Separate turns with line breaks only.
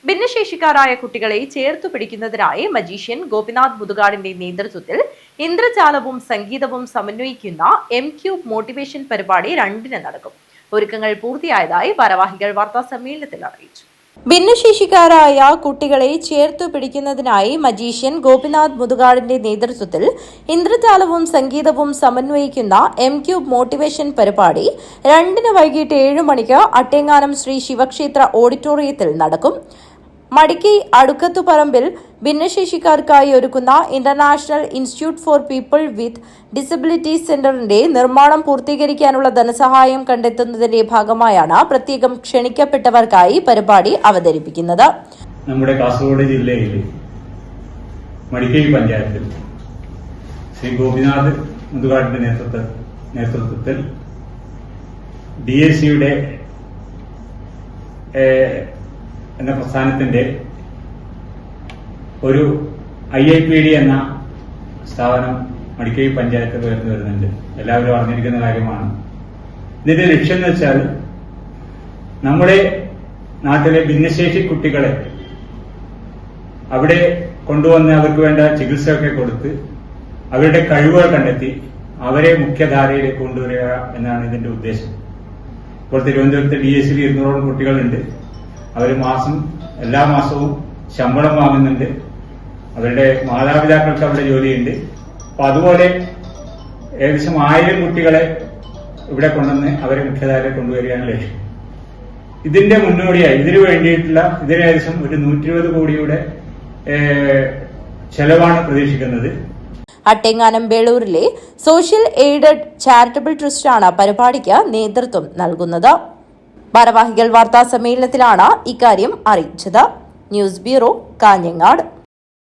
ഭിന്നശേഷിക്കാരായ കുട്ടികളെ ചേർത്തു പിടിക്കുന്നതിനായി മജീഷ്യൻ ഗോപിനാഥ് മുതുകാടിന്റെ നേതൃത്വത്തിൽ ഇന്ദ്രജാലവും സംഗീതവും സമന്വയിക്കുന്ന എം-ക്യൂബ് മോട്ടിവേഷൻ പരിപാടി 2-ന് നടക്കും. ഒരുക്കങ്ങൾ പൂർത്തിയായതായി ഭാരവാഹികൾ വാർത്താസമ്മേളനത്തിൽ അറിയിച്ചു. ഭിന്നശേഷിക്കാരായ കുട്ടികളെ ചേർത്തു പിടിക്കുന്നതിനായി മജീഷ്യൻ ഗോപിനാഥ് മുതുകാടിന്റെ നേതൃത്വത്തിൽ ഇന്ദ്രജാലവും സംഗീതവും സമന്വയിക്കുന്ന എം-ക്യൂബ് മോട്ടിവേഷൻ പരിപാടി 2-ന് വൈകിട്ട് 7 മണിക്ക് അട്ടേങ്ങാനം ശ്രീ ശിവക്ഷേത്ര ഓഡിറ്റോറിയത്തിൽ നടക്കും. മടിക്കൈ അടുക്കത്തുപറമ്പിൽ ഭിന്നശേഷിക്കാർക്കായി ഒരുക്കുന്ന international institute for people with disabilities സെന്ററിന്റെ നിർമ്മാണം പൂർത്തീകരിക്കാനുള്ള ധനസഹായം കണ്ടെത്തുന്നതിന്റെ ഭാഗമായാണ് പ്രത്യേകം ക്ഷണിക്കപ്പെട്ടവർക്കായി പരിപാടി അവതരിപ്പിക്കുന്നത്.
നമ്മുടെ കാസർഗോഡ് ജില്ലയിൽ മടിക്കൈ പഞ്ചായത്തിൽ ശ്രീ ഗോപിനാഥ് മുതുകാടിന്റെ നേതൃത്വത്തിൽ DACയുടെ എന്ന പ്രസ്ഥാനത്തിന്റെ ഒരു IIPD എന്ന സ്ഥാപനം മടിക്കൈ പഞ്ചായത്തിൽ ഉയർന്നു വരുന്നുണ്ട്. എല്ലാവരും അറിഞ്ഞിരിക്കുന്ന കാര്യമാണ്. ഇതിന്റെ ലക്ഷ്യം എന്ന് വെച്ചാൽ നമ്മുടെ നാട്ടിലെ ഭിന്നശേഷി കുട്ടികളെ അവിടെ കൊണ്ടുവന്ന് അവർക്ക് വേണ്ട ചികിത്സയൊക്കെ കൊടുത്ത് അവരുടെ കഴിവുകൾ കണ്ടെത്തി അവരെ മുഖ്യധാരയിലേക്ക് കൊണ്ടുവരിക എന്നാണ് ഇതിന്റെ ഉദ്ദേശം. ഇപ്പോൾ തിരുവനന്തപുരത്ത് DACയിൽ 200ഓളം കുട്ടികളുണ്ട്. അവർ എല്ലാ മാസവും ശമ്പളം വാങ്ങുന്നുണ്ട്. അവരുടെ മാതാപിതാക്കൾക്ക് അവിടെ ജോലിയുണ്ട്. അപ്പൊ അതുപോലെ ഏകദേശം 1000 കുട്ടികളെ ഇവിടെ കൊണ്ടുവന്ന് അവരെ മുഖ്യധാരയിൽ കൊണ്ടുവരികയാണ് ലക്ഷ്യം. ഇതിന്റെ മുന്നോടിയായി ഇതിനു വേണ്ടിയിട്ടുള്ള ഏകദേശം ഒരു 120 കോടിയുടെ ചെലവാണ് പ്രതീക്ഷിക്കുന്നത്.
അട്ടേങ്ങാനം ബേളൂരിലെ സോഷ്യൽ എയ്ഡഡ് ചാരിറ്റബിൾ ട്രസ്റ്റാണ് പരിപാടിക്ക് നേതൃത്വം നൽകുന്നത്. ഭാരവാഹികൾ വാർത്താസമ്മേളനത്തിലാണ് ഇക്കാര്യം അറിയിച്ചത്. News bureau, Kanhangad.